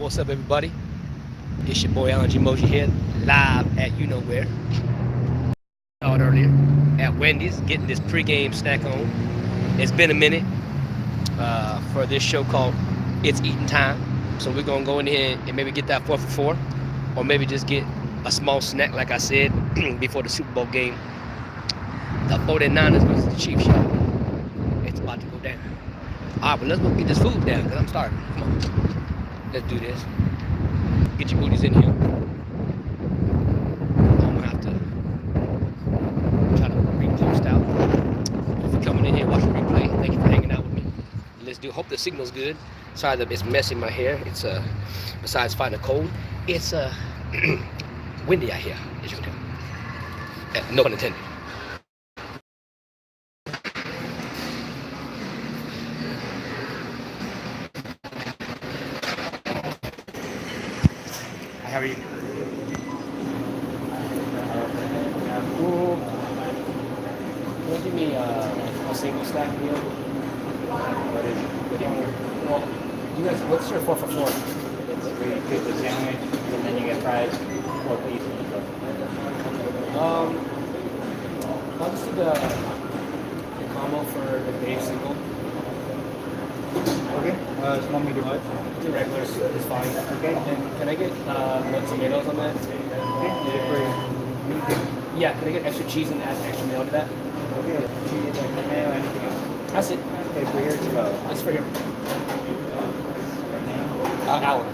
What's up, everybody? It's your boy Alan G. Moji here, live at you know where. Out earlier at Wendy's, getting this pregame snack on. It's been a minute for this show called It's Eating Time. So we're gonna go in here and maybe get that 4 for 4, or maybe just get a small snack, like I said, before the Super Bowl game. The 49ers versus the Chiefs show. It's about to go down. All right, but let's go get this food down, because I'm starving. Come on. Let's do this. Get your booties in here. I'm gonna have to try to repost out. If you're coming in here, watch the replay. Thank you for hanging out with me. Let's do. Hope the signal's good. Sorry that it's messy in my hair. It's besides fighting a cold, it's windy out here, as you can tell. No pun intended. How are you? Cool. Can you give me a single stack meal? What is it? Well, you guys, what's your 4 for 4? It's a really good sandwich, and then you get fries, 4 pieces. I'll just do the combo for the beef single. Okay. Small medium what? The regular is fine. Okay. And can I get no tomatoes on that? Okay. Is it for meat? Yeah, can I get extra cheese and add extra mayo to that? Okay. Cheese, like tomato, anything else? That's it. Okay, for here to go. That's for here. Hour.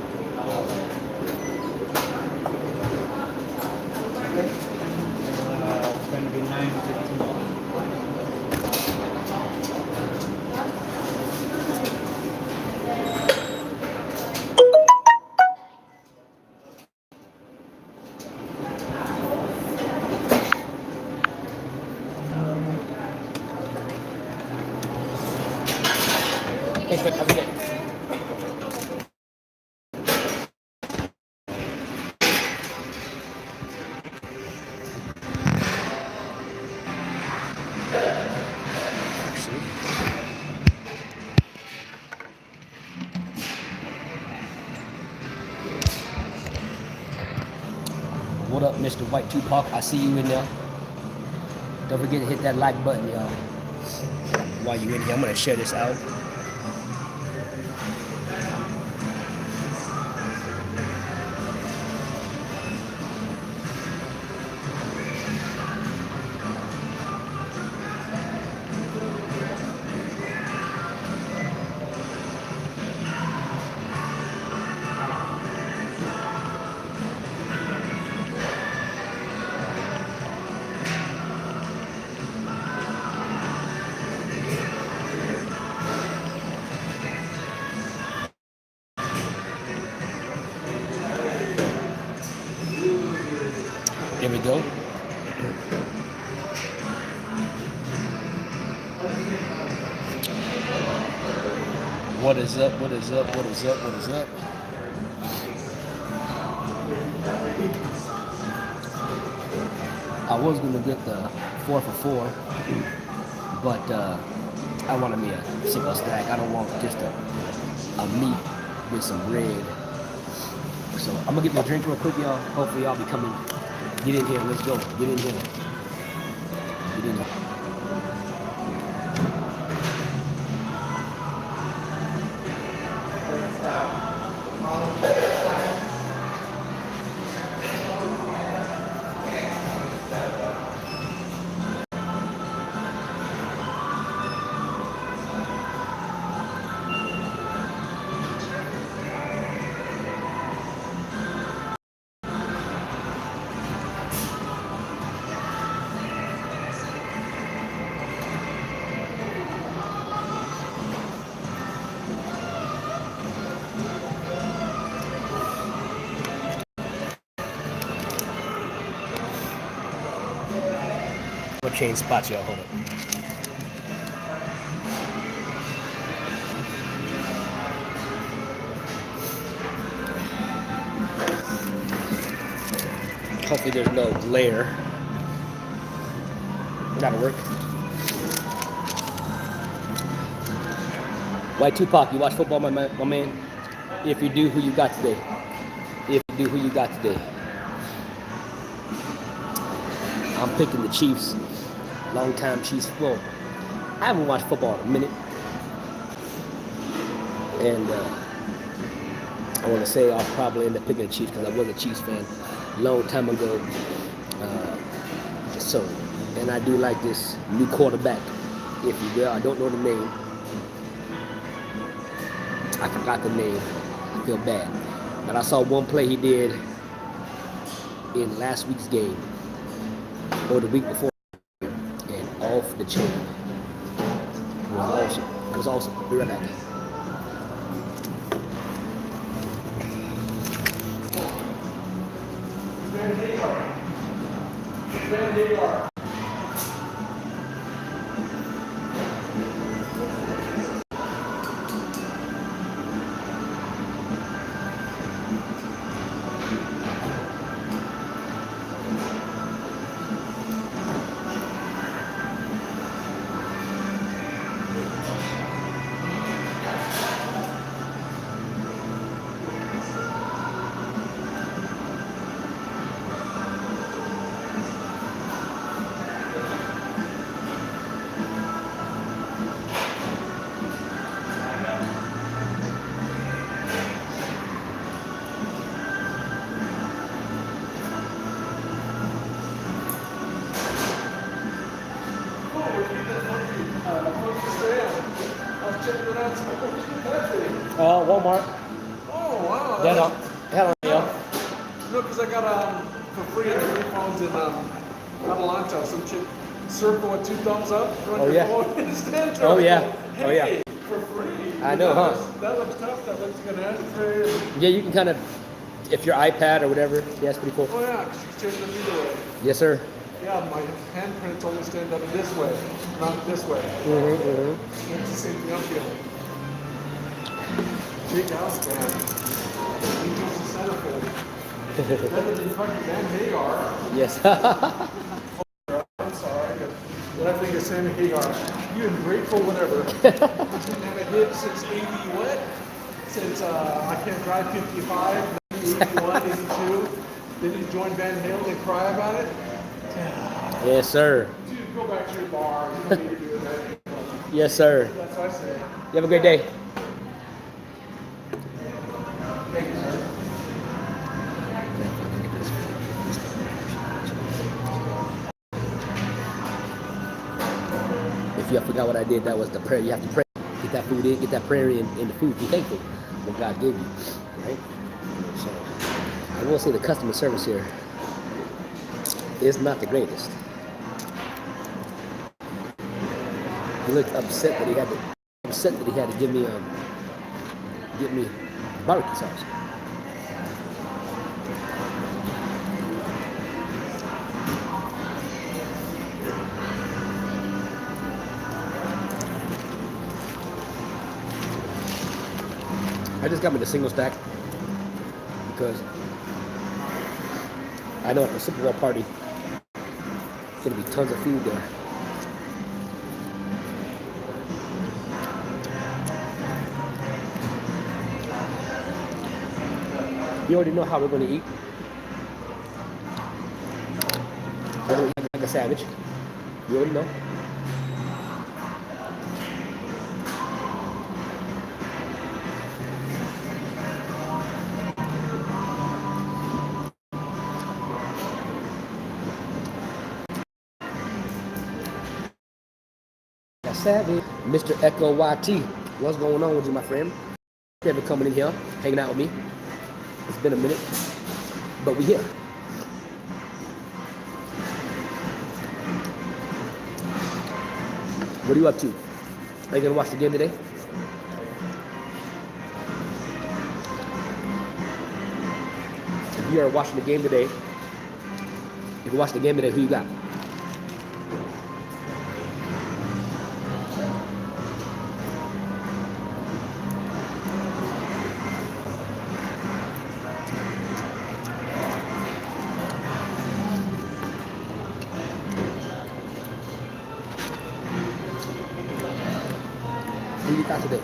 Okay. It's going to be $9.15. Thanks, man. Have a good day. What up, Mr. White Tupac? I see you in there. Don't forget to hit that like button, y'all. While you're in here, I'm gonna share this out. There we go. What is up? What is up? What is up? What is up? I was gonna get the 4 for 4, but I wanted me a single stack. I don't want just a meat with some bread. So I'm gonna get my drink real quick, y'all. Hopefully y'all be coming. Get in here. Let's go. Get in here. Get in here. What change spots, y'all? Hold up. Hopefully there's no glare. That'll work. White Tupac, you watch football, my man? If you do, who you got today? If you do, who you got today? I'm picking the Chiefs. Long-time Chiefs. Well, I haven't watched football in a minute. And I want to say I'll probably end up picking the Chiefs because I was a Chiefs fan a long time ago. And I do like this new quarterback, if you will. I don't know the name. I forgot the name. I feel bad. But I saw one play he did in last week's game, or the week before, and off the chain. It was awesome. It was awesome. Be right back. Walmart. Oh, wow. Hell yeah. No, because I got for free the earphones in Adelanto. Some chick circle with 2 thumbs up. Oh, yeah. Oh, yeah. Oh, yeah. For free. I know, huh? That looks tough. That looks like an ashtray. Yeah, you can kind of, if your iPad or whatever, yeah, it's pretty cool. Oh, yeah. She's changing them either way. Yes, sir. Yeah, my handprints only stand up this way, not this way. It's the same thing I'm feeling. Big house, man. He does the centerfold. Better than fucking Van Hagar. Yes. I'm sorry, but when I think of Sammy Hagar, you ungrateful whatever. Didn't have a hit since 80 what? Since I Can't Drive 55, 81, 82. Then you join Van Halen and cry about it. Yes, sir. Dude, go back to your bar. You don't need to do that. Yes, sir. That's what I say. You have a great day. Thank you, sir. If you forgot what I did, that was the prayer. You have to pray. Get that food in, get that prayer in the food. Be thankful for what God gave you. Right? So I will say the customer service here is not the greatest. He looked upset that he had to give me barbecue sauce. I just got me the single stack because I know at the Superbowl party there's gonna be tons of food there. You already know how we're gonna eat. We're gonna eat like a savage. You already know. Savage. Mr. Echo YT, what's going on with you, my friend? Thank you for coming in here, hanging out with me. It's been a minute, but we here. What are you up to? Are you gonna watch the game today? If you are watching the game today, who you got? Who you got today?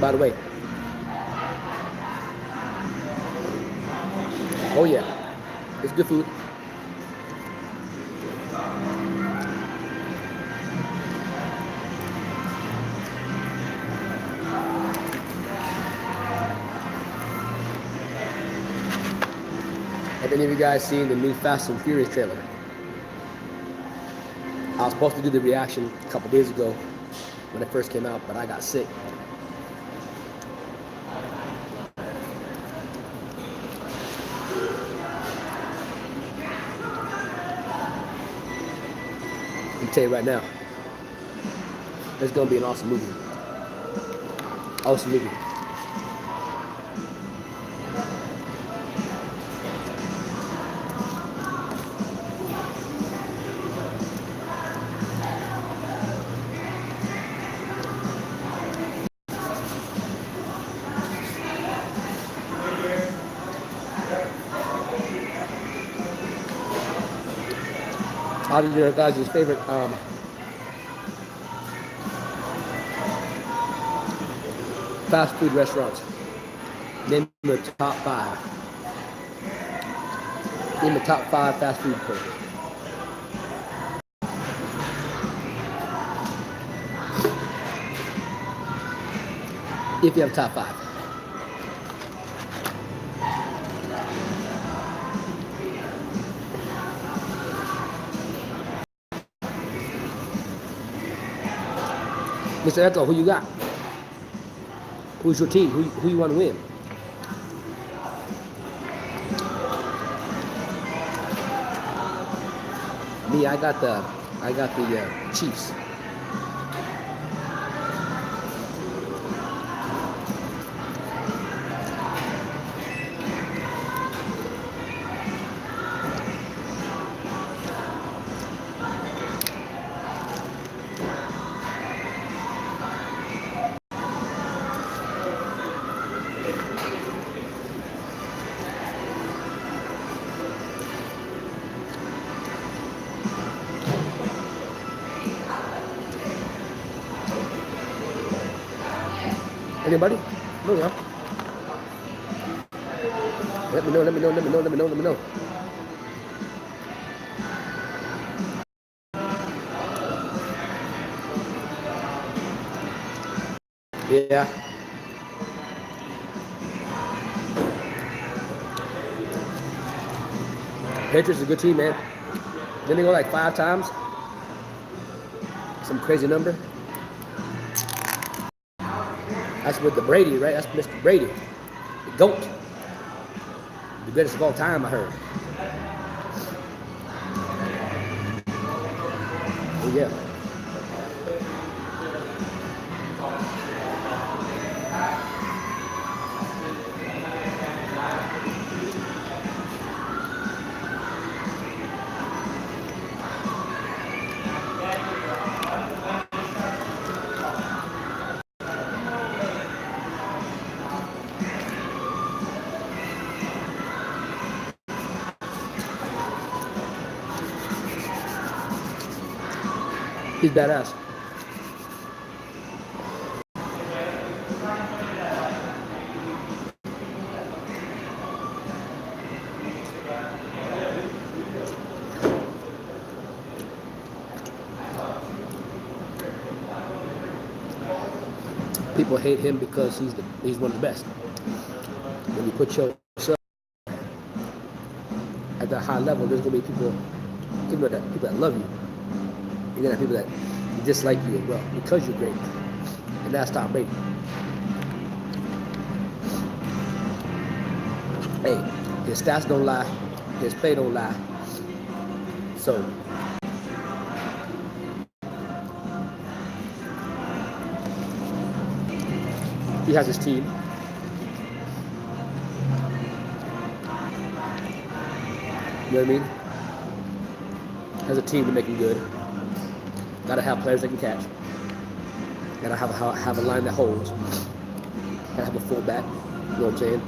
by the way. Oh yeah, it's good food. Have any of you guys seen the new Fast and Furious trailer? I was supposed to do the reaction a couple days ago when it first came out, but I got sick. I can tell you right now, it's gonna be an awesome movie. Awesome movie. Obviously, our guys' favorite fast food restaurants. Name the top 5. Name the top 5 fast food places. If you have top 5. Mr. Echo, who you got? Who's your team? Who you want to win? Me, I got the Chiefs. Anybody? No, yeah. Let me know. Yeah. Patriots is a good team, man. Didn't they go like 5 times? Some crazy number. That's with the Brady, right? That's Mr. Brady, the GOAT, the greatest of all time, I heard. Oh yeah. He's badass. People hate him because he's one of the best. When you put yourself at that high level, there's gonna be people that love you. You're gonna have people that dislike you as well because you're great. And that's Tom Brady. Hey, his stats don't lie, his play don't lie. So he has his team. You know what I mean? Has a team to make him good. Gotta have players that can catch. Gotta have a line that holds. Gotta have a fullback. You know what I'm saying?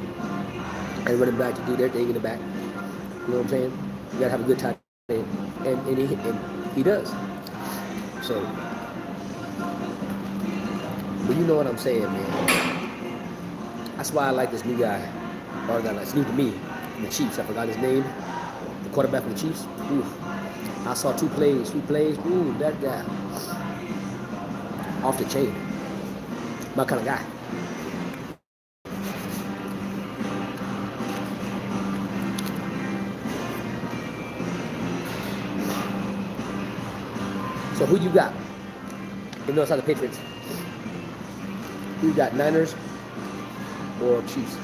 And running back to do their thing in the back. You know what I'm saying? You gotta have a good tight end, and he does. So, but you know what I'm saying, man. That's why I like this new guy, or that it's new to me, the Chiefs. I forgot his name, the quarterback for the Chiefs. Ooh. I saw two plays. Ooh, that guy. Off the chain. My kind of guy. So who you got? You know it's not the Patriots. Who you got, Niners or Chiefs?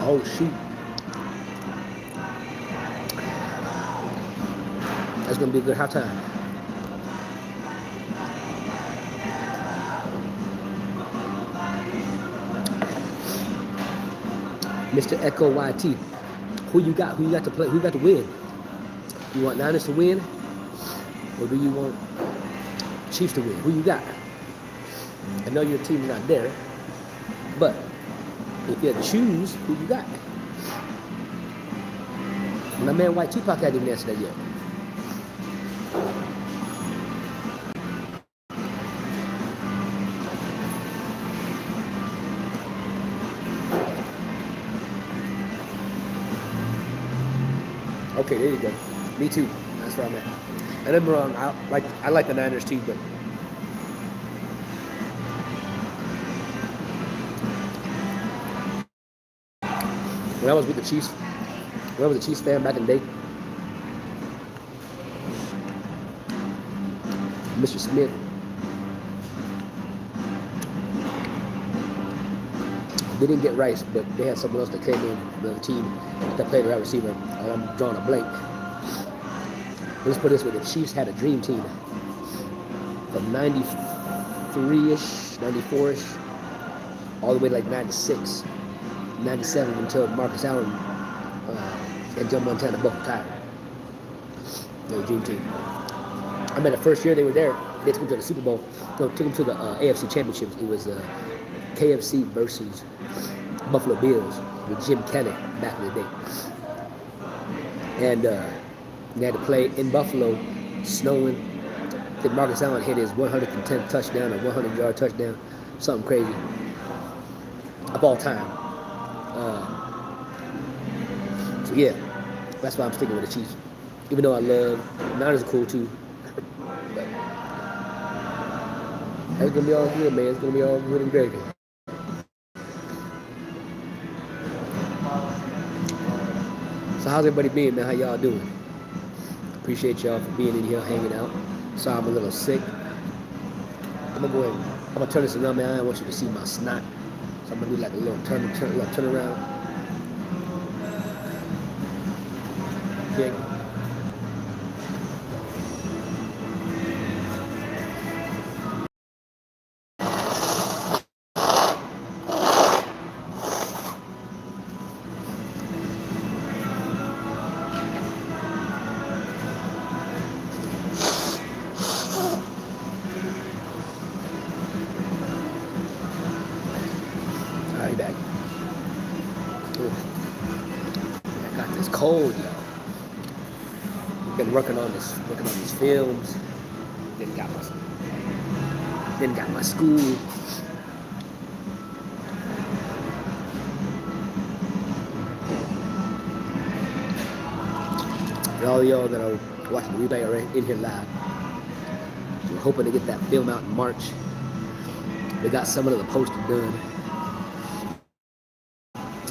Oh, shoot. That's going to be a good halftime. Mr. Echo YT, who you got? Who you got to play? Who you got to win? You want Niners to win? Or do you want Chiefs to win? Who you got? I know your team's not there, but if you had to choose, who you got? My man White Tupac hasn't even answered that yet. Okay, there you go. Me too. That's where I'm at. And I'm wrong. I like the Niners too, but when I was with the Chiefs, when I was a Chiefs fan back in the day, Mr. Smith, they didn't get Rice, but they had someone else that came in the team that played wide receiver, and I'm drawing a blank. Let's put it this way, the Chiefs had a dream team from 93-ish, 94-ish, all the way to like 96, 97 until Marcus Allen and Joe Montana both retired. They were a dream team. I remember the first year they were there, they took them to the Super Bowl. No, took them to the AFC Championships. It was KFC versus Buffalo Bills with Jim Kelly back in the day. And they had to play in Buffalo, snowing. I think Marcus Allen hit his 110th touchdown or 100-yard touchdown, something crazy, of all time. So yeah, that's why I'm sticking with the Chiefs. Even though I love Niners are cool too. But it's gonna be all good, man. It's gonna be all good and gravy. So how's everybody being, man? How y'all doing? Appreciate y'all for being in here, hanging out. Sorry I'm a little sick. I'm gonna go ahead. I'm gonna turn this around, man. I want you to see my snot. So I'm gonna do like a little turn around. Okay. Back. Ooh. I got this cold, yo. Been working on these films. Then got my school. And all y'all that are watching the replay are in here live. We're hoping to get that film out in March. We got some of the poster done.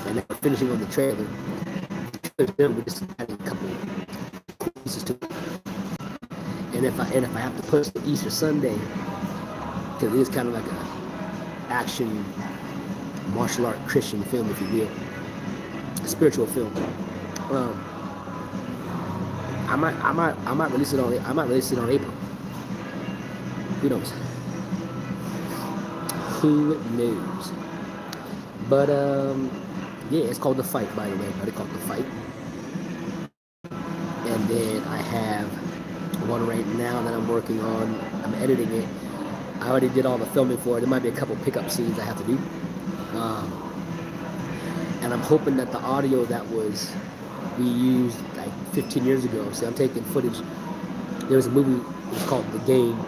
And then we're finishing on the trailer. We just added a couple pieces to it. And if I have to push the Easter Sunday, because it is kind of like a action, martial art Christian film, if you will, a spiritual film. I might release it on April. Who knows? who knows? But yeah, it's called The Fight, by the way. Everybody called The Fight. And then I have one right now that I'm working on. I'm editing it. I already did all the filming for it. There might be a couple pickup scenes I have to do. And I'm hoping that the audio that we used like 15 years ago. See, I'm taking footage. There was a movie, it was called The Game,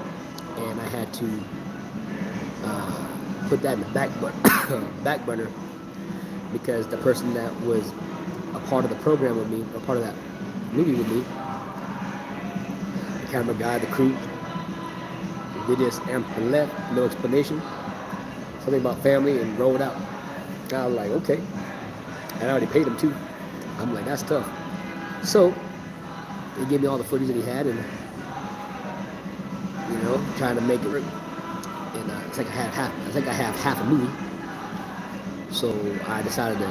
and I had to put that in the back burner because the person that was a part of the program with me, or part of that movie with me, the camera guy, the crew, they just amped and left, no explanation, something about family, and rolled out. I was like, okay. And I already paid him too. I'm like, that's tough. So he gave me all the footage that he had, and trying to make it work. And it's like I have half a movie. So I decided to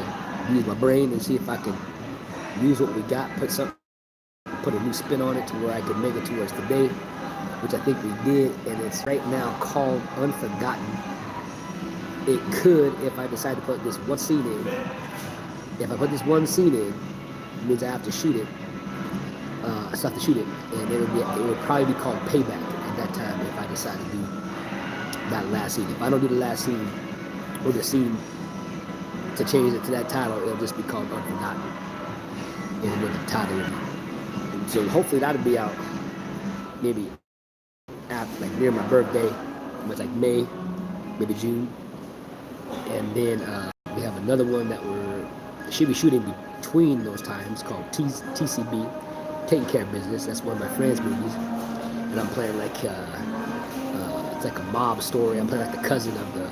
use my brain and see if I can use what we got, put a new spin on it to where I could make it towards today, which I think we did, and it's right now called Unforgotten. It could, if I decide to put this one scene in, if I put this one scene in, it means I have to shoot it. I still have to shoot it, and it would probably be called Payback at that time if I decide to do that last scene. If I don't do the last scene, or the scene to change it to that title, it'll just be called Unforgotten, and with the title. So hopefully that'll be out maybe after, like near my birthday, which like May, maybe June. And then we have another one that should be shooting between those times called TCB, Taking Care of Business. That's one of my friends' movies, and I'm playing like it's like a mob story. I'm playing like the cousin of this,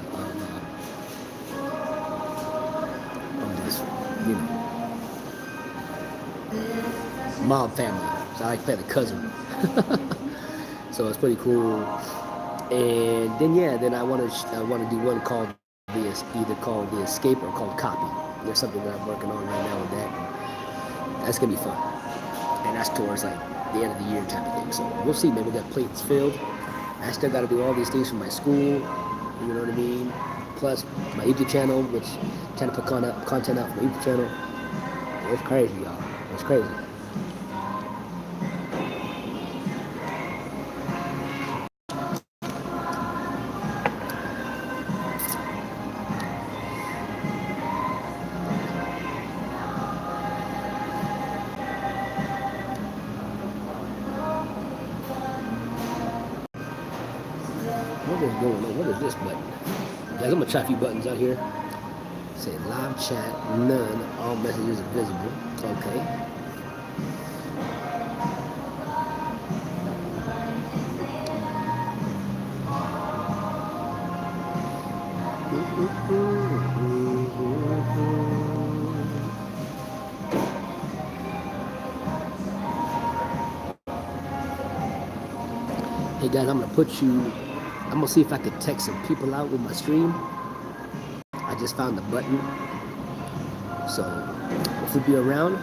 mob family. So I like to play the cousin. So it's pretty cool. And then I want to do one called either called The Escape or called Copy. There's something that I'm working on right now with that. That's gonna be fun. And that's towards like the end of the year type of thing. So we'll see, man. We got plates filled. I still got to do all these things for my school. You know what I mean? Plus my YouTube channel, which I'm trying to put content out for my YouTube channel. It's crazy, y'all. It's crazy. What is going on? What is this button? Guys, I'm gonna try a few buttons out here. Say live chat, none, all messages are visible. Okay. Hey guys, I'm gonna see if I can text some people out with my stream. I just found the button. So, if we'll be around.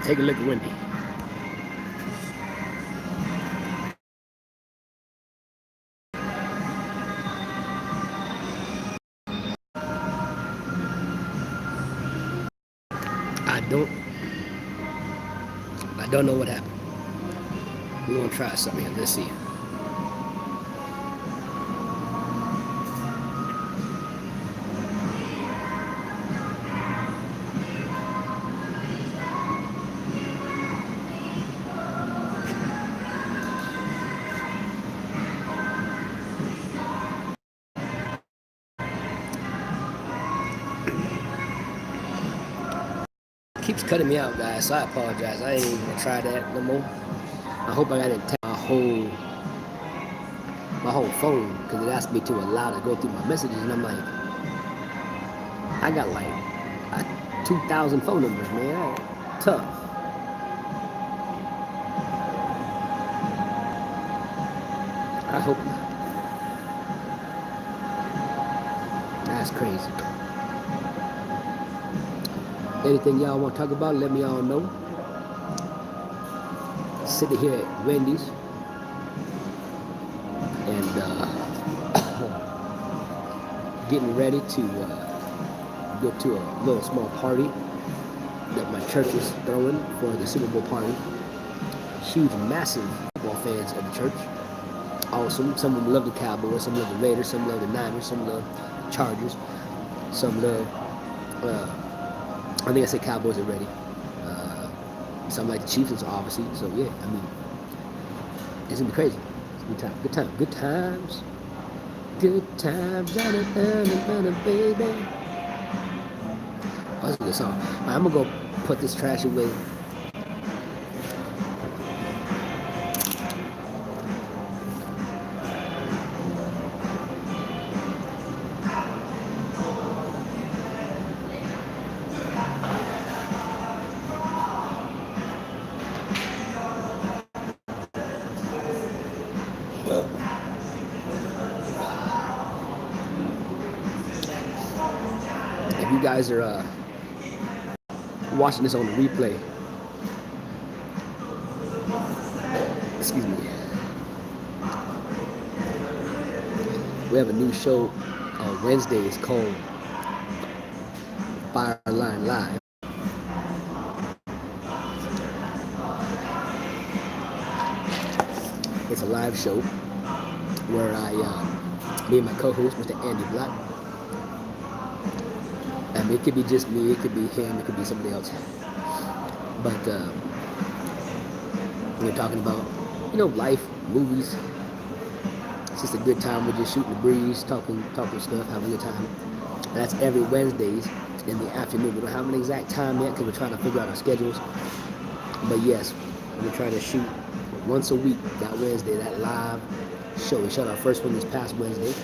Take a look at Wendy. I don't know what happened. We're gonna try something here. Let's see. Keeps cutting me out, guys, so I apologize. I ain't even gonna try that no more. I hope I didn't tap my whole phone, because it asked me to allow to go through my messages, and I'm like, I got like 2,000 phone numbers, man. Tough. I hope not. That's crazy. Anything y'all want to talk about, let me all know. Sitting here at Wendys and getting ready to go to a little small party that my church is throwing for the Super Bowl party. Huge, massive football fans of the church. Awesome. Some of them love the Cowboys, some love the Raiders, some love the Niners, some love the Chargers, some love, I think I said Cowboys already. Some like the Chiefs, obviously. So yeah, I mean, it's gonna be crazy. It's a good time. Good times. Good times. Baby. Oh, that's a good song. Right, I'm gonna go put this trash away. If you guys are watching this on the replay, excuse me, we have a new show on Wednesdays called Fireline Live. It's a live show where me and my co-host, Mr. Andy Black, I mean, it could be just me, it could be him, it could be somebody else. But we're talking about, life, movies. It's just a good time. We're just shooting the breeze, talking stuff, having a good time. And that's every Wednesdays in the afternoon. We don't have an exact time yet because we're trying to figure out our schedules. But yes, we're trying to shoot once a week, that Wednesday, that live show. We shot our first one this past Wednesday.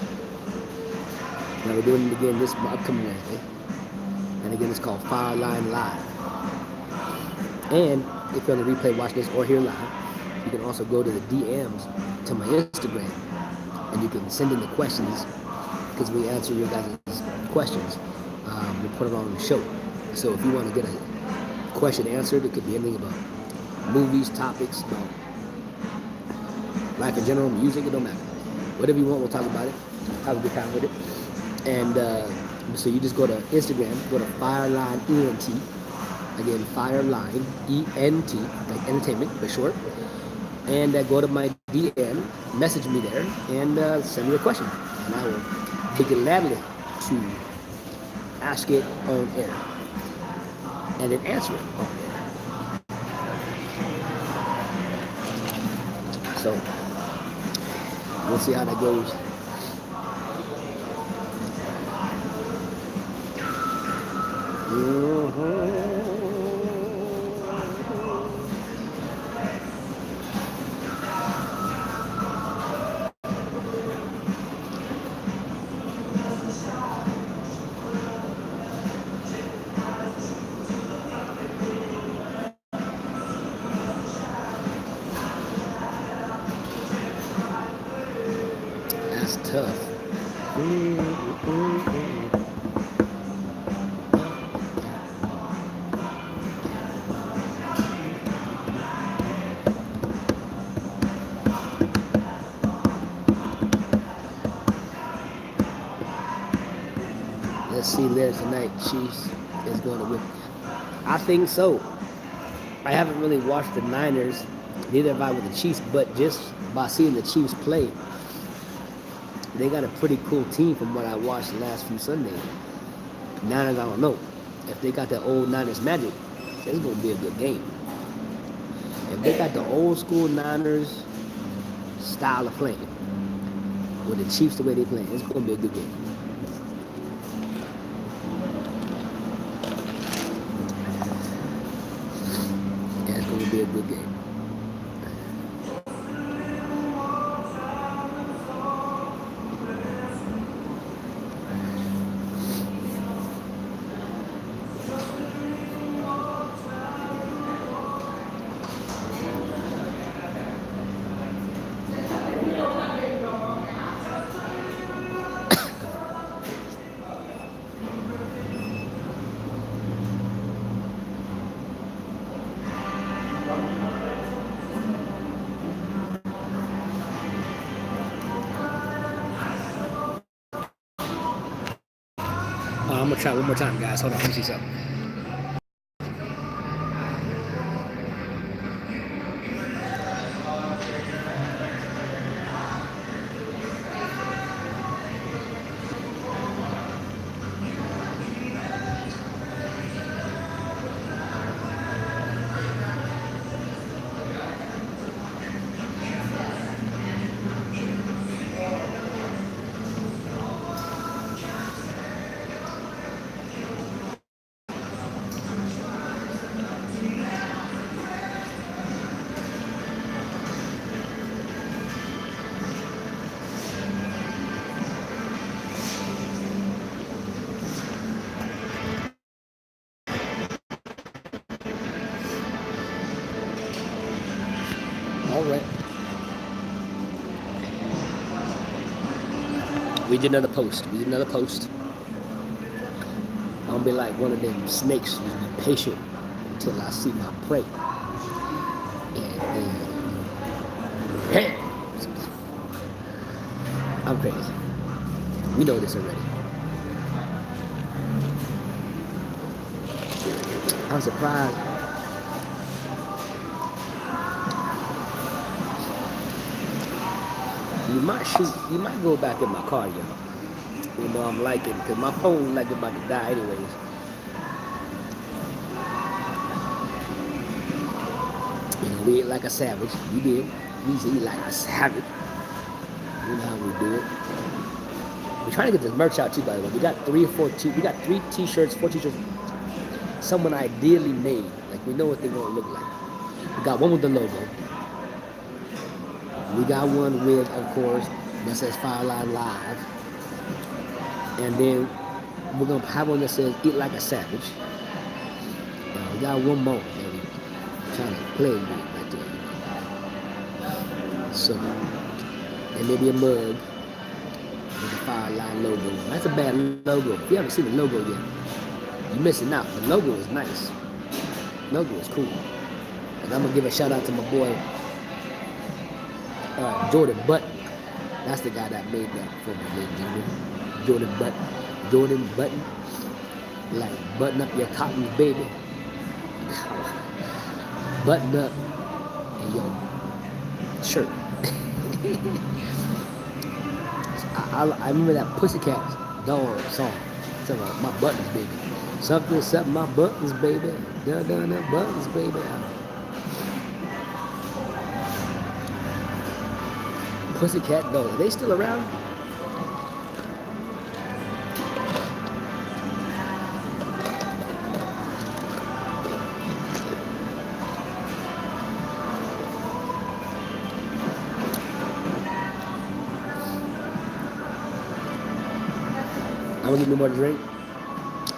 Now we're doing it again this upcoming Wednesday. And again, it's called Fireline Live. And if you're on the replay watching this or here live, you can also go to the DMs to my Instagram and you can send in the questions because we answer your guys' questions. We put it on the show. So if you want to get a question answered, it could be anything about movies, topics, about life in general, music, it don't matter. Whatever you want, we'll talk about it. Have a good time with it. And so you just go to Instagram, go to Fireline ENT. Again, Fireline ENT, like entertainment, but short. And go to my DM, message me there, and send me a question. And I will be gladly to ask it on air. And then answer it on air. So, we'll see how that goes. That's tough. Let's see later tonight. Chiefs is going to win. I think so. I haven't really watched the Niners, neither have I with the Chiefs, but just by seeing the Chiefs play, they got a pretty cool team from what I watched the last few Sundays. Niners, I don't know. If they got that old Niners magic, it's going to be a good game. If they got the old school Niners style of playing, with the Chiefs the way they play, it's going to be a good game. Yeah, it's going to be a good game. I'm gonna try one more time, guys. Hold on, let me see something. All right. We did another post. I'm gonna be like one of them snakes. Just be patient until I see my prey. And then, I'm crazy. We know this already. I'm surprised. You might go back in my car, y'all. You know I'm liking, because my phone like about to die anyways. You know, we eat like a savage. We did. We used to eat like a savage. You know how we do it. We're trying to get this merch out too, by the way. We got 3 t-shirts, 4 t-shirts. Someone ideally made. Like, we know what they're gonna look like. We got one with the logo. We got one with, of course, that says Fireline Live. And then we're going to have one that says Eat Like a Savage. We got one more that we're trying to play with right there. So, and maybe a mug with the Fireline logo. That's a bad logo. If you haven't seen the logo yet, you're missing out. The logo is nice. The logo is cool. And I'm going to give a shout out to my boy, Jordan Button. That's the guy that made that for me, ladies and gentlemen. Jordan Button. Like, button up your cotton, baby. Button up in your shirt. I remember that Pussycat Dolls song. Something about my buttons, baby. Something, my buttons, baby. Dun, buttons, baby. Pussycat Dolls. Are they still around? I'm gonna give me more drink.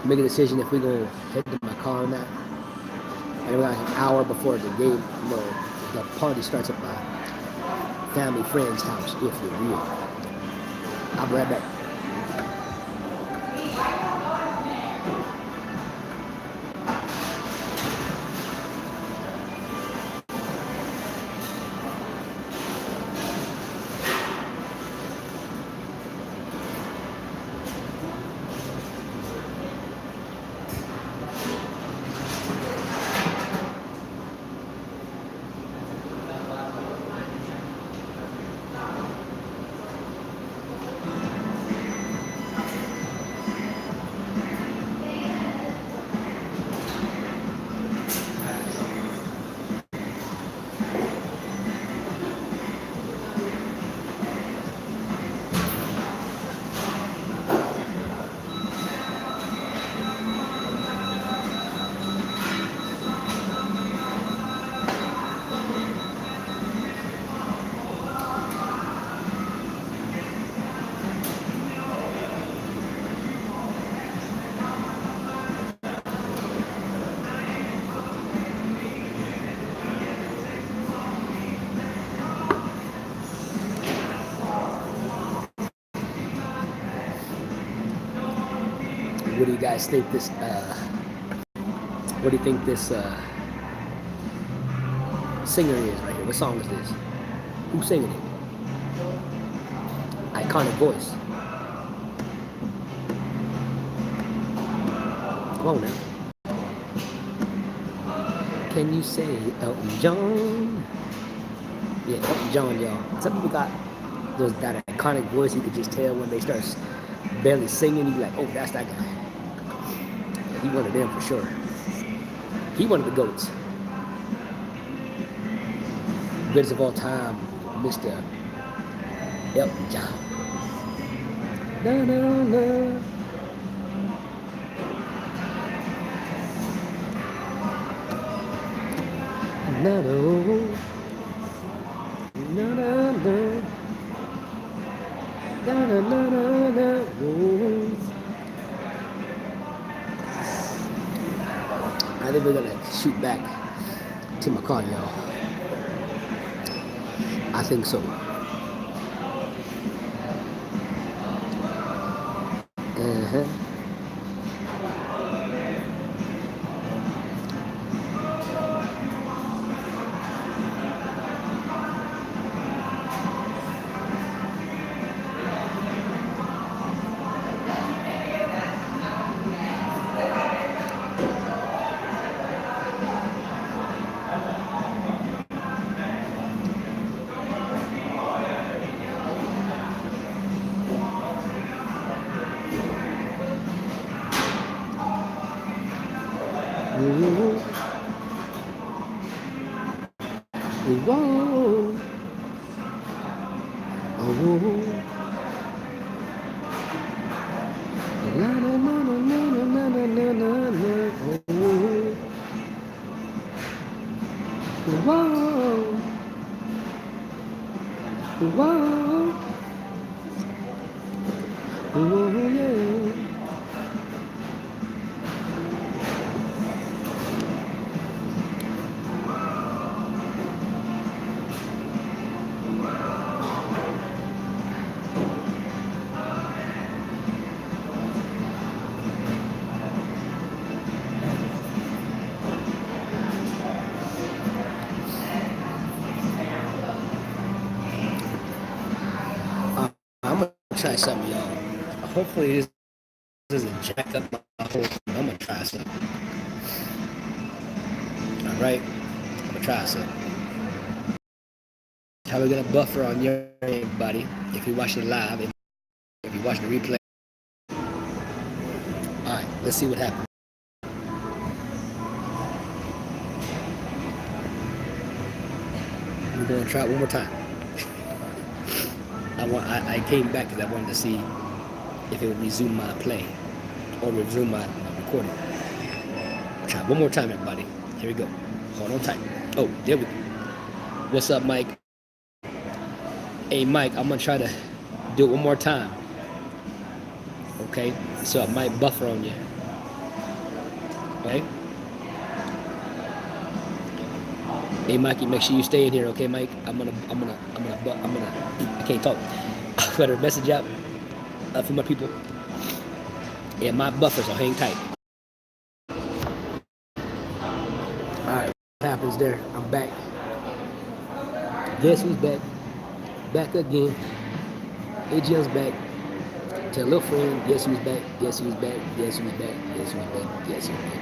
Make a decision if we're gonna head to my car or not. And we're like an hour before the game, the party starts at my family friend's house, if you're real. I'll be right back. What do you guys think this, singer is right here. What song is this? Who's singing it? Iconic voice. Come on now. Can you say Elton John? Yeah, Elton John, y'all. Some people got that iconic voice. You could just tell when they start barely singing. You be like, oh, that's that guy. He one of them for sure. He one of the GOATs. Greatest of all time, Mr. Elton John. Na, na, na. Na, na, na, na, na. Na, na, na, na, na. I think we're gonna shoot back to my car, y'all. I think so. Uh-huh. Whoa. Oh. La, na, na, na, na, na, na, na, na, na. Oh. Whoa. Whoa. Oh, yeah. I'm gonna try something, y'all. Hopefully this doesn't jack up my whole thing. I'm gonna try something. All right, I'm gonna try something. How we gonna buffer on your end, buddy? If you watch it live, if you watch the replay. All right, let's see what happens. We're gonna try it one more time. I came back because I wanted to see if it would resume my play or resume my recording. Try one more time, everybody. Here we go. Hold on tight. Oh, there we go. What's up, Mike? Hey, Mike, I'm gonna try to do it one more time. Okay, so I might buffer on you. Okay. Hey, Mikey, make sure you stay in here, okay, Mike? I can't talk. I better message out for my people. Yeah, my buffer, so hang tight. All right, what happens there? I'm back. Guess who's back? Back again. AGM's back. Tell a little friend, guess who's back? Guess who's back? Guess who's back? Guess who's back? Guess who's back?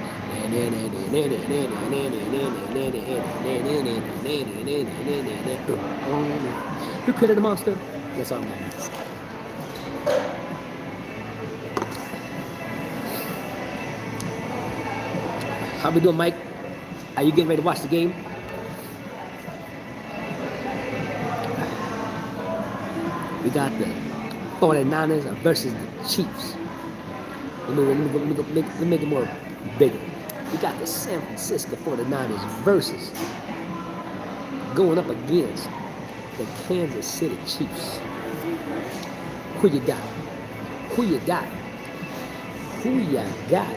You created a monster. That's all I'm doing. How we doing, Mike? Are you getting ready to watch the game? We got the 49ers versus the Chiefs. Let me make it more bigger. We got the San Francisco 49ers versus going up against the Kansas City Chiefs. Who you got? Who you got? Who you got?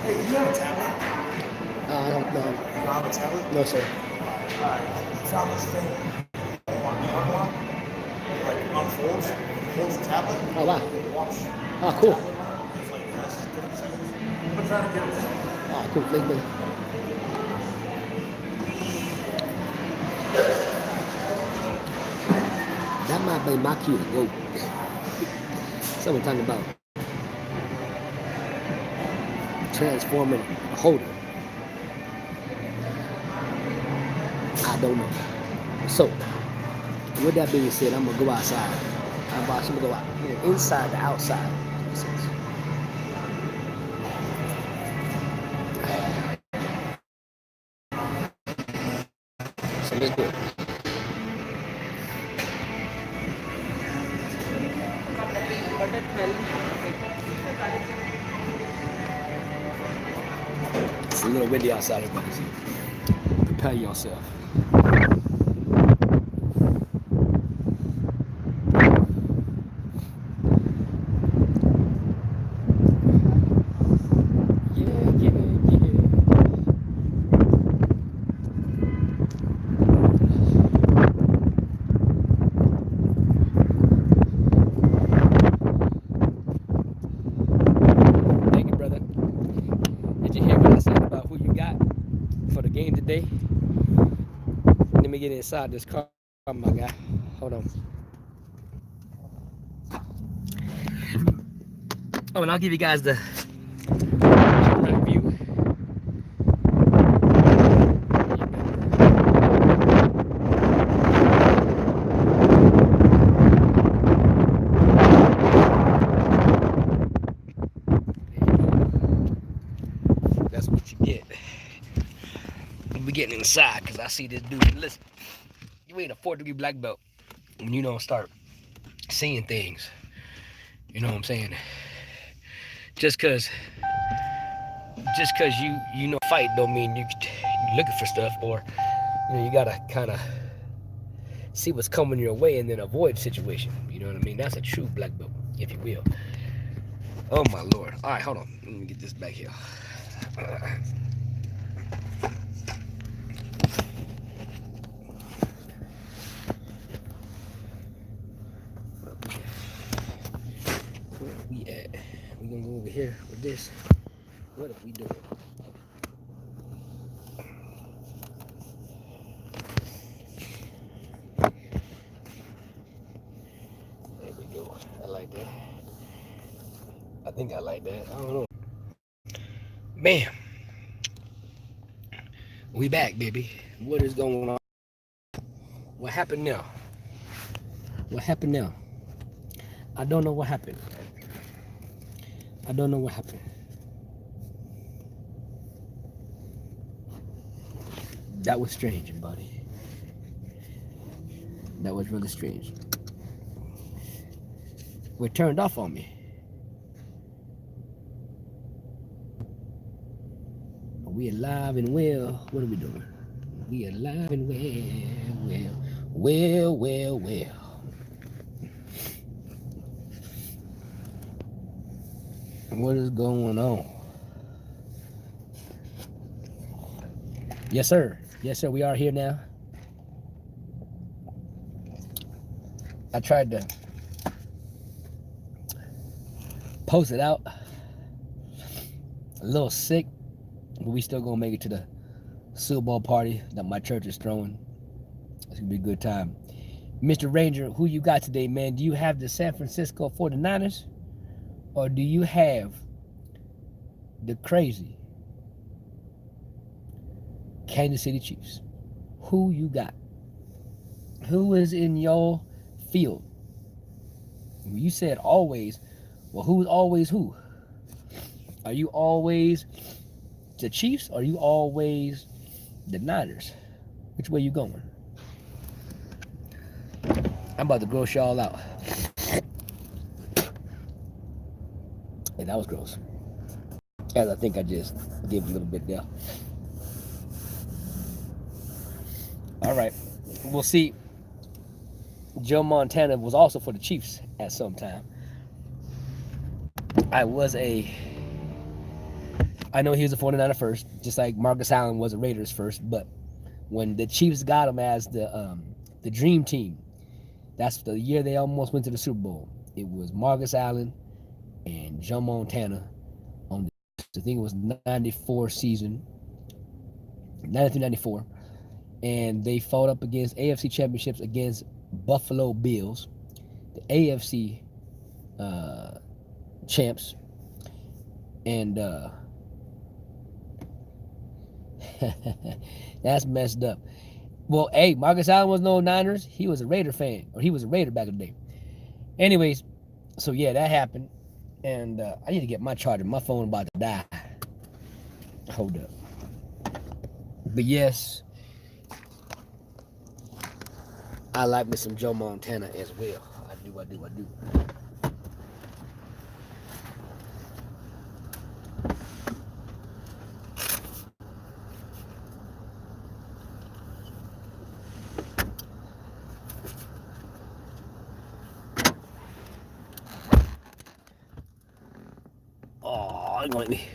Hey, you have a tablet? I don't know. You don't have a tablet? No, sir. Alright. Found this thing on Amazon. Like unfolds, holds the tablet. Oh, wow. Watch. Oh, cool. It's like this. I'm trying to get it. Oh, cool. Thank you. That might be my cue to go. Someone talking about transforming a holder. I don't know. So, with that being said, I'm gonna go outside. I'm gonna go out inside the outside. So let's do it. It's a little windy outside, everybody. So prepare yourself. Today. Let me get inside this car, my guy. Hold on. Oh, and I'll give you guys the view. That's what you get. We getting inside because I see this dude. Listen, you ain't a 4th-degree black belt when you don't start seeing things. You know what I'm saying? Just cause you know fight don't mean you're looking for stuff, or you gotta kind of see what's coming your way and then avoid the situation. You know what I mean? That's a true black belt, if you will. Oh my lord! All right, hold on. Let me get this back here. We at? We're gonna go over here with this. What are we doing? There we go. I like that. I think I like that. I don't know. Bam. We back, baby. What is going on? What happened now? What happened now? I don't know what happened. I don't know what happened. That was strange, buddy. That was really strange. It turned off on me. We alive and well. What are we doing? We alive and well. What is going on? Yes, sir. Yes, sir. We are here now. I tried to post it out. A little sick, but we still gonna make it to the Superbowl party that my church is throwing. It's gonna be a good time. Mr. Ranger, who you got today, man? Do you have the San Francisco 49ers? Or do you have the crazy Kansas City Chiefs? Who you got? Who is in your field? You said always. Well, who's always who? Are you always the Chiefs? Or are you always the Niners? Which way you going? I'm about to gross y'all out. Hey, that was gross. As I think I just gave a little bit there. All right. We'll see. Joe Montana was also for the Chiefs at some time. I was a I know he was a 49er first, just like Marcus Allen was a Raiders first. But when the Chiefs got him as the dream team, that's the year they almost went to the Super Bowl. It was Marcus Allen and Joe Montana on I think it was 94 season, 93-94. And they fought up against AFC championships against Buffalo Bills, the AFC champs. And that's messed up. Well, hey, Marcus Allen was no Niners. He was a Raider fan, or he was a Raider back in the day. Anyways, so yeah, that happened. And I need to get my charger. My phone about to die. Hold up. But yes, I like me some Joe Montana as well. I do. Oh, annoy me.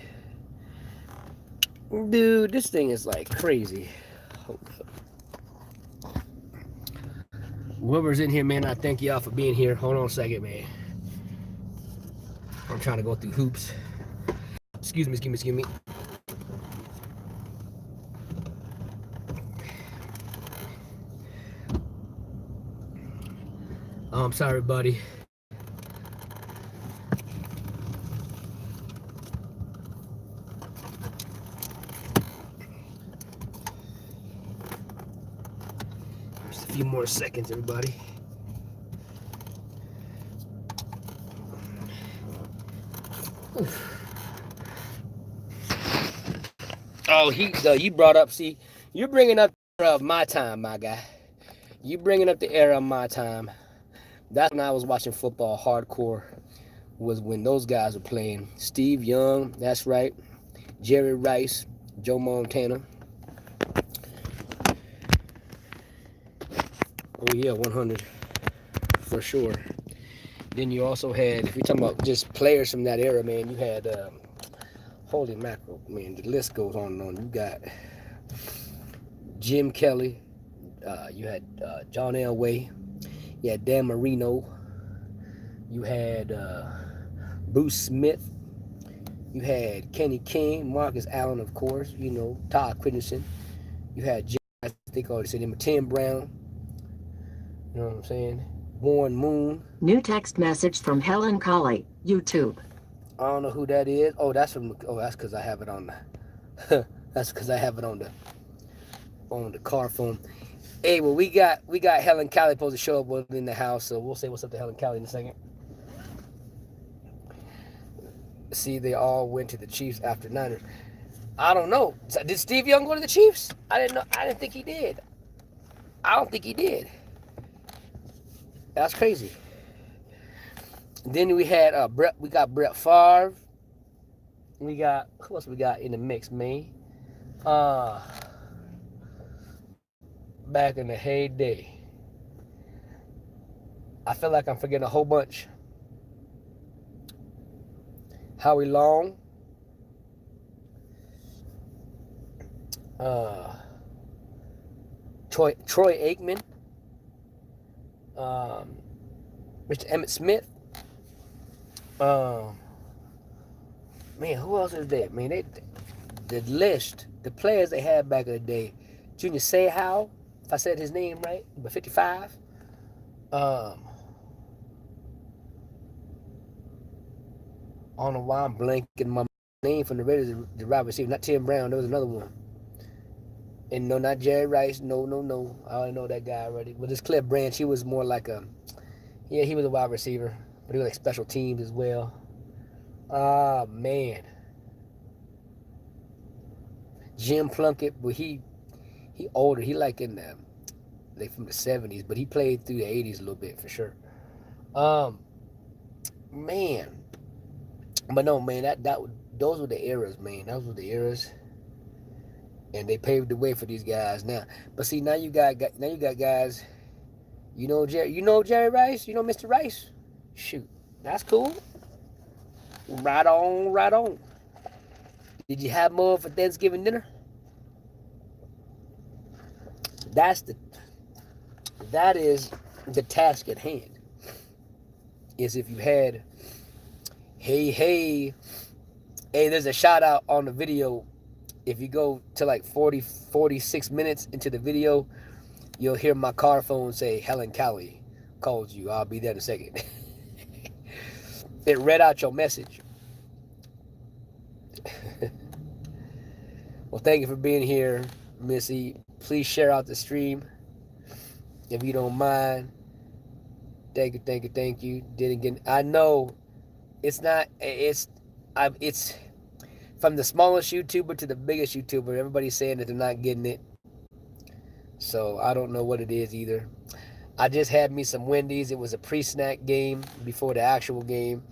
Dude, this thing is like crazy. Hold up. Whoever's in here, man, I thank y'all for being here. Hold on a second, man. I'm trying to go through hoops. Excuse me. Oh, I'm sorry, buddy. Just a few more seconds, everybody. Oh, you brought up, see, you're bringing up the era of my time, my guy. You bringing up the era of my time. That's when I was watching football hardcore, was when those guys were playing. Steve Young, that's right. Jerry Rice, Joe Montana. Oh yeah, 100 for sure. Then you also had, if you're talking about just players from that era, man, you had, holy mackerel, man, the list goes on and on. You got Jim Kelly, you had John Elway, you had Dan Marino, you had Bruce Smith, you had Kenny King, Marcus Allen, of course, you know, Todd Christensen, you had Jim, I think I already said him, Tim Brown, you know what I'm saying? Warren Moon. New text message from Helen Colley, YouTube. I don't know who that is. Oh, that's because I have it on the that's because I have it on the car phone. Hey, well, we got Helen Cali supposed to show up in the house, so we'll say what's up to Helen Cali in a second. See, they all went to the Chiefs after Niners. I don't know. Did Steve Young go to the Chiefs? I didn't know. I didn't think he did. I don't think he did. That's crazy. Then we had Brett. We got Brett Favre. We got, who else we got in the mix, man? Back in the heyday. I feel like I'm forgetting a whole bunch. Howie Long. Troy Aikman. Mr. Emmett Smith. Man, who else is there? Man, the list, the players they had back in the day. Junior Seau, if I said his name right, number 55. I don't know why I'm blanking my name from the Raiders, the wide receiver. Not Tim Brown, there was another one. And no, not Jerry Rice. No. I already know that guy already. But this Cliff Branch, he was more like he was a wide receiver. But he was like special teams as well. Ah, man. Jim Plunkett, but he older. He like in the, like from the 70s, but he played through the 80s a little bit for sure. Man. But no, man, those were the eras, man. Those were the eras. And they paved the way for these guys now. But see, now you got guys. You know Jerry Rice. You know Mr. Rice. Shoot, that's cool. Right on. Did you have more for Thanksgiving dinner? That is the task at hand. Is if you had, hey, there's a shout out on the video. If you go to like 46 minutes into the video, you'll hear my car phone say, Helen Callie called you. I'll be there in a second. It read out your message. Well, thank you for being here, Missy. Please share out the stream if you don't mind. Thank you. Did again. I know it's from the smallest YouTuber to the biggest YouTuber. Everybody's saying that they're not getting it. So I don't know what it is either. I just had me some Wendys. It was a pre-snack game before the actual game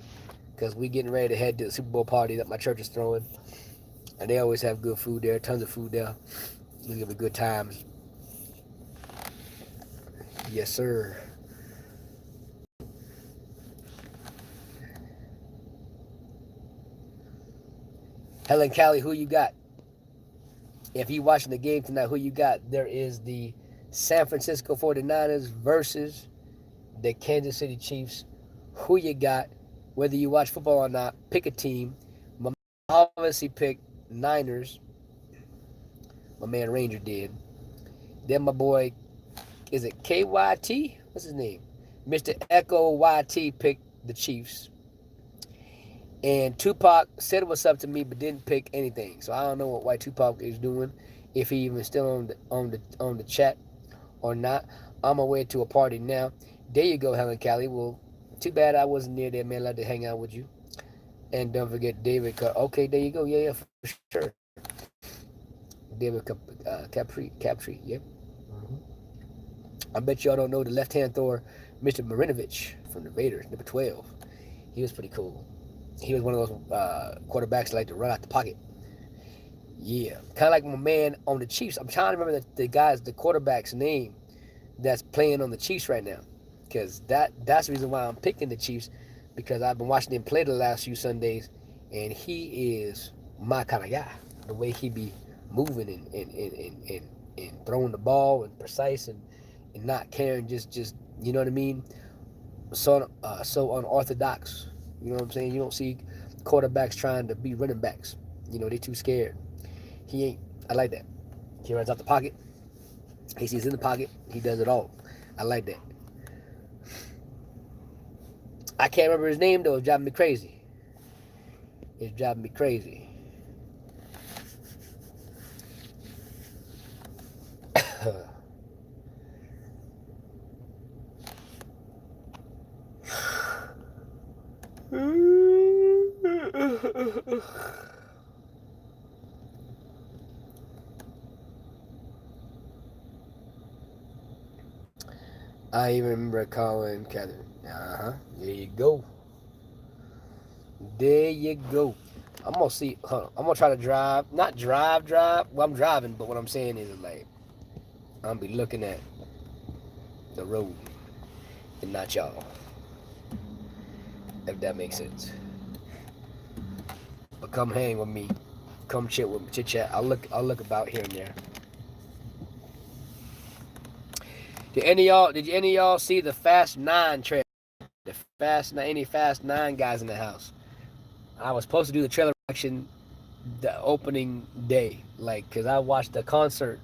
because we getting ready to head to the Super Bowl party that my church is throwing. And they always have good food there, tons of food there. It's going to be good times. Yes, sir. Helen Callie, who you got? If you're watching the game tonight, who you got? There is the San Francisco 49ers versus the Kansas City Chiefs. Who you got? Whether you watch football or not, pick a team. My man obviously picked Niners. My man Ranger did. Then my boy, is it KYT? What's his name? Mr. Echo YT picked the Chiefs. And Tupac said what's up to me, but didn't pick anything. So I don't know what White Tupac is doing, if he even still on the chat or not. I'm away to a party now. There you go, Helen Callie. Well, too bad I wasn't near there, man. I'd like to hang out with you. And don't forget David. Okay, there you go. Yeah, for sure. David Capri. Yep. Mm-hmm. I bet y'all don't know the left-hand thrower, Mr. Marinovich from the Raiders, number 12. He was pretty cool. He was one of those quarterbacks that like to run out the pocket. Yeah. Kind of like my man on the Chiefs. I'm trying to remember the quarterback's name that's playing on the Chiefs right now. Because that's the reason why I'm picking the Chiefs. Because I've been watching him play the last few Sundays. And he is my kind of guy. The way he be moving and throwing the ball and precise and not caring. Just you know what I mean? So unorthodox. You know what I'm saying? You don't see quarterbacks trying to be running backs. You know, they too scared. He ain't. I like that. He runs out the pocket. He sees in the pocket. He does it all. I like that. I can't remember his name, though. It's driving me crazy. It's driving me crazy. I even remember calling Catherine. There you go. There you go. I'm gonna see. Hold on. I'm gonna try to drive. Not drive. Well, I'm driving, but what I'm saying is like I'm gonna be looking at the road and not y'all. If that makes sense. But come hang with me. Come chit with me. Chit chat. I'll look about here and there. Did any of y'all see the Fast 9 trailer? Any Fast 9 guys in the house? I was supposed to do the trailer reaction the opening day, like, cause I watched the concert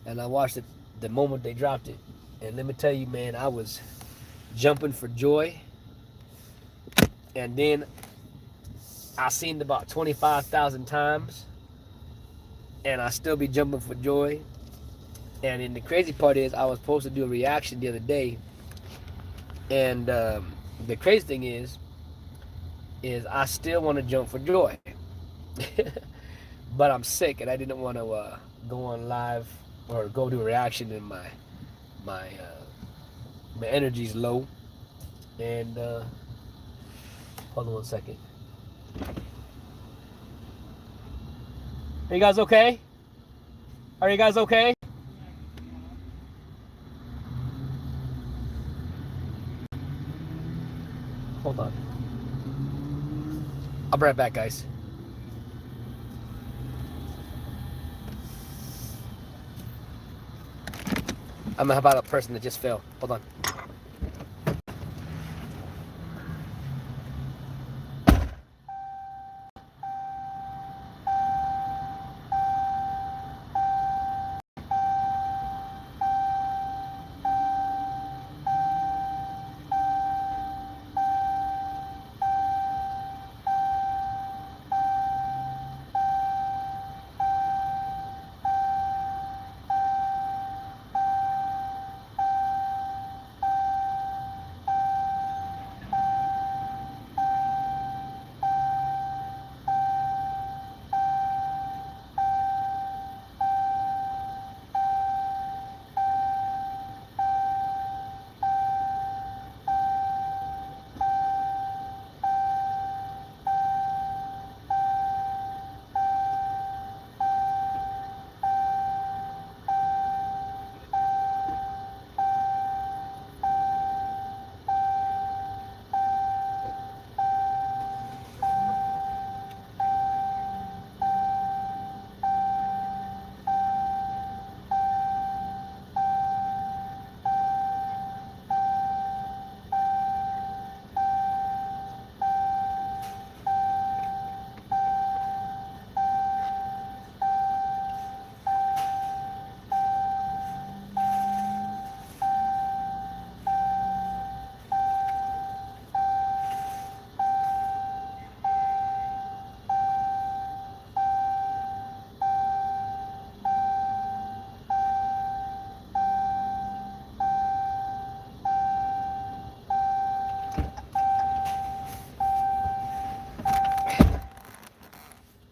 and I watched it the moment they dropped it, and let me tell you, man, I was jumping for joy. And then I seen it about 25,000 times, and I still be jumping for joy. And then the crazy part is I was supposed to do a reaction the other day, and the crazy thing is I still want to jump for joy. But I'm sick and I didn't want to go on live or go do a reaction, and my energy's low. And hold on 1 second. Are you guys okay? Are you guys okay? Hold on. I'll be right back, guys. I'm gonna about a person that just fell. Hold on.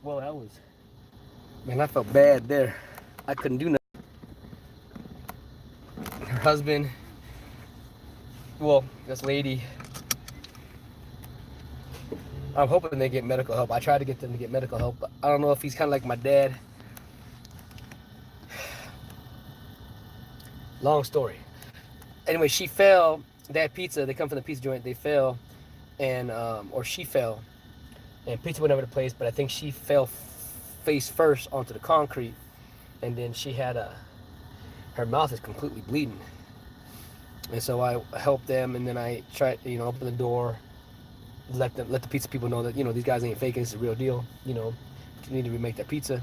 Well, that was, man, I felt bad there. I couldn't do nothing. Her husband, well, this lady, I'm hoping they get medical help. I tried to get them to get medical help, but I don't know if he's kind of like my dad. Long story. Anyway, she fell. They had pizza. They come from the pizza joint. They fell, and or she fell, and pizza went over the place. But I think she fell face first onto the concrete, and then she had her mouth is completely bleeding. And so I helped them, and then I tried, open the door, let the pizza people know that these guys ain't faking. This is a real deal. You need to remake that pizza.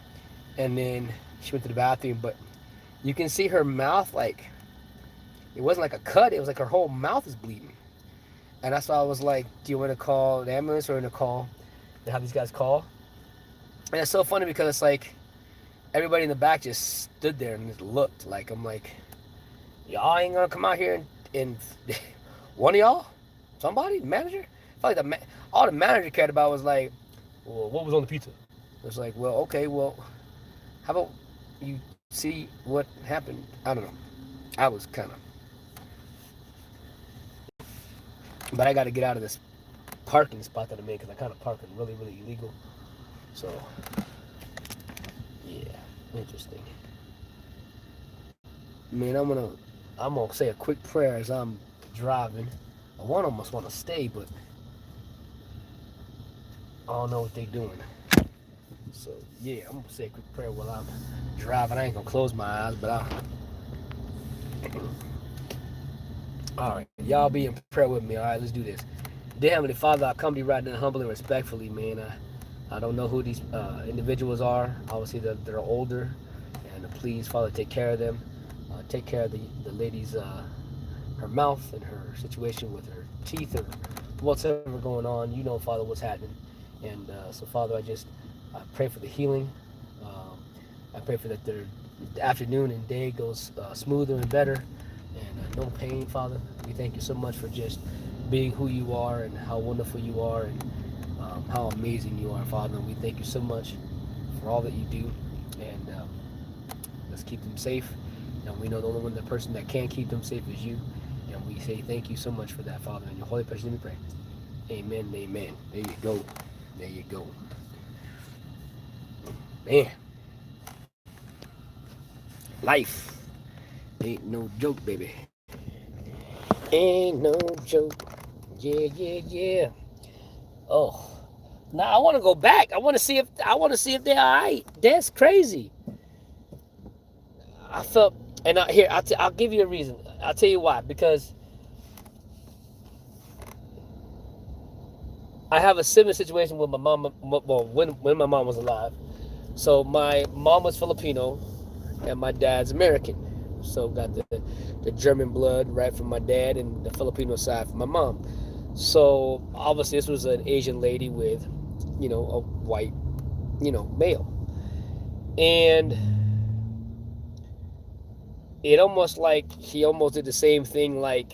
And then she went to the bathroom, but you can see her mouth, like, it wasn't like a cut. It was like her whole mouth is bleeding. And that's why I was like, do you want to call the ambulance or want to call and have these guys call? And it's so funny because it's like everybody in the back just stood there and just looked. Like, I'm like, y'all ain't going to come out here and one of y'all? Somebody? Manager? I felt like all the manager cared about was like, well, what was on the pizza? It's like, well, okay, well, how about you see what happened? I don't know. I was kind of... But I got to get out of this parking spot that I'm in because I kind of parking really, really illegal. So, yeah, interesting. Man, I'm gonna say a quick prayer as I'm driving. I almost want to stay, but I don't know what they're doing. So, yeah, I'm gonna say a quick prayer while I'm driving. I ain't gonna close my eyes, but I'll... All right, y'all be in prayer with me. All right, let's do this. Dear Heavenly Father, I come to you right now humbly and respectfully, man. I don't know who these individuals are. Obviously, they're older, and please, Father, take care of them. Take care of the lady's her mouth and her situation with her teeth or whatever going on. You know, Father, what's happening. And so, Father, I pray for the healing. I pray for that their afternoon and day goes smoother and better. And no pain, Father. We thank you so much for just being who you are and how wonderful you are and how amazing you are, Father. And we thank you so much for all that you do. And let's keep them safe. And we know the only the person that can keep them safe is you. And we say thank you so much for that, Father. In your holy precious name we pray. Amen and amen. There you go. There you go. Man. Life ain't no joke, baby. Ain't no joke. Yeah, yeah, yeah. Oh. Now I want to go back. I want to see if they're all right. That's crazy. I felt And here, I'll give you a reason. I'll tell you why. Because I have a similar situation with my mom. Well, when my mom was alive. So my mom was Filipino, and my dad's American. So got the German blood right from my dad, and the Filipino side from my mom. So obviously this was an Asian lady with, a white, male, and it almost like he almost did the same thing like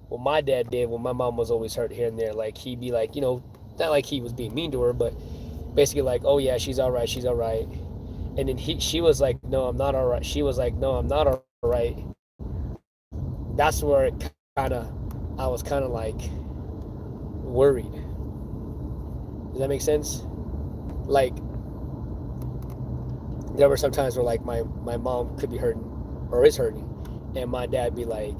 what my dad did when my mom was always hurt here and there. Like he'd be like, not like he was being mean to her, but basically like, oh yeah, she's all right, she's all right. And then she was like, no, I'm not all right. She was like, no, I'm not all right. That's where I was kind of like worried. Does that make sense? Like, there were some times where like my mom could be hurting or is hurting, and my dad be like,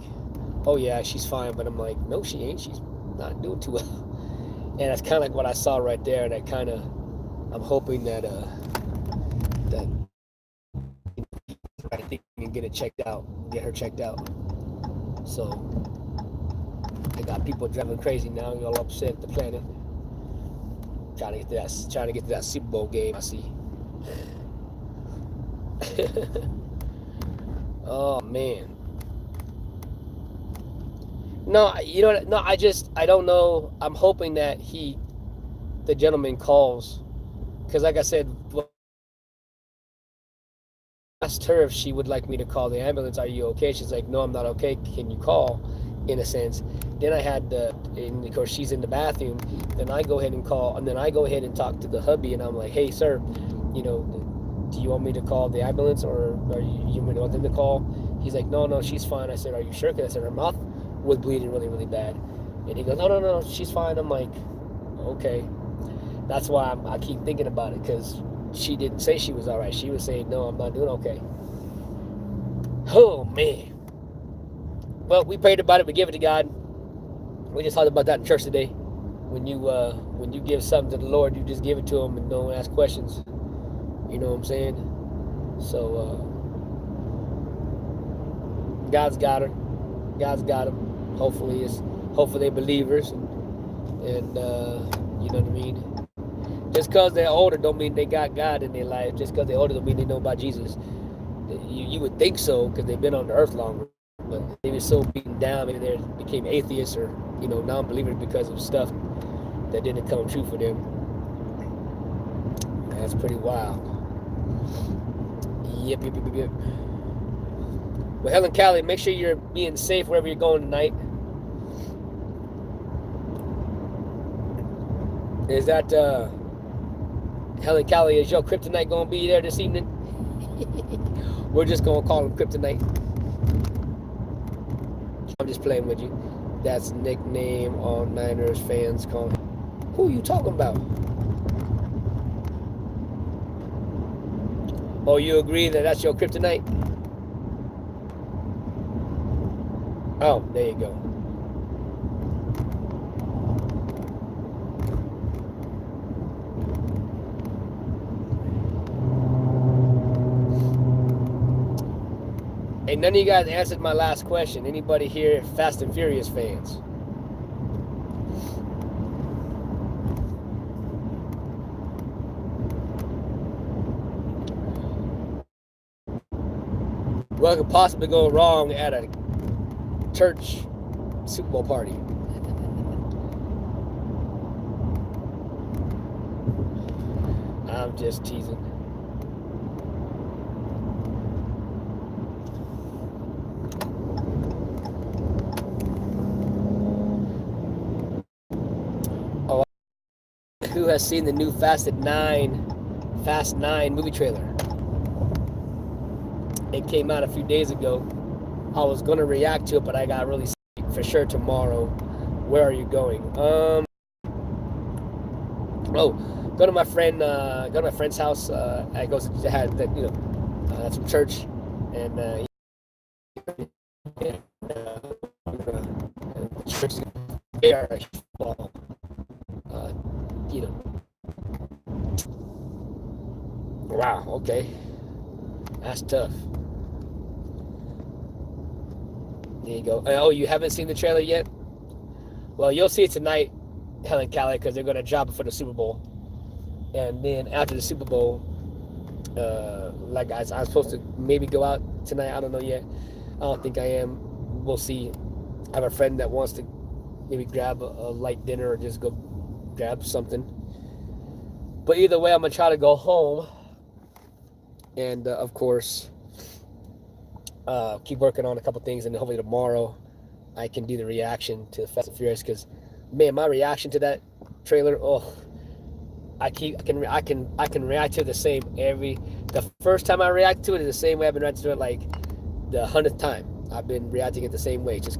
oh yeah, she's fine, but I'm like, no, she ain't. She's not doing too well. And that's kind of like what I saw right there, and I'm hoping that I think we can get her checked out. So they got people driving crazy now, all upset at the planet, trying to get to that Super Bowl game. I see. Oh man. No, no, I don't know. I'm hoping that the gentleman calls, because like I said, I asked her if she would like me to call the ambulance. Are you okay? She's like, no, I'm not okay. Can you call? In a sense. Then I had and of course she's in the bathroom. Then I go ahead and call, and then I go ahead and talk to the hubby, and I'm like, hey sir, do you want me to call the ambulance, or are you want them to call? He's like, no, she's fine. I said, are you sure? Because I said her mouth was bleeding really, really bad. And he goes, no, she's fine. I'm like, okay. That's why I keep thinking about it, because she didn't say she was all right. She was saying, no, I'm not doing okay. Oh, man. Well, we prayed about it. We give it to God. We just talked about that in church today. When you give something to the Lord, you just give it to him and don't ask questions. You know what I'm saying? So, God's got her. God's got them. Hopefully they're believers, and you know what I mean? Just because they're older don't mean they got God in their life. Just because they're older don't mean they know about Jesus. You would think so, because they've been on the earth longer, but they were so beaten down, maybe they became atheists or non-believers because of stuff that didn't come true for them. That's pretty wild. Yep. Well, Helen Callie, make sure you're being safe wherever you're going tonight. Is that Helen Callie, is your kryptonite gonna be there this evening? We're just gonna call him kryptonite. I'm just playing with you. That's nickname all Niners fans call him. Who are you talking about? Oh, you agree that that's your kryptonite? Oh, there you go. Hey, none of you guys answered my last question. Anybody here Fast and Furious fans? What could possibly go wrong at a church Super Bowl party? I'm just teasing. Oh, who has seen the new Fast 9 movie trailer? It came out a few days ago. I was gonna react to it, but I got really sick. For sure tomorrow. Where are you going? Go to my friend's house. I go to have that, that's from church, and church there. Wow. Okay, that's tough. There you go. Oh, you haven't seen the trailer yet? Well, you'll see it tonight, Helen Callie, because they're going to drop it for the Super Bowl. And then after the Super Bowl, like I'm supposed to maybe go out tonight. I don't know yet. I don't think I am. We'll see. I have a friend that wants to maybe grab a light dinner or just go grab something. But either way, I'm going to try to go home. And, of course, keep working on a couple things. And hopefully tomorrow I can do the reaction to Fast and Furious. Because, man, my reaction to that trailer, I can react to it the same the first time I react to it is the same way I've been reacting to it like the 100th time. I've been reacting it the same way. Just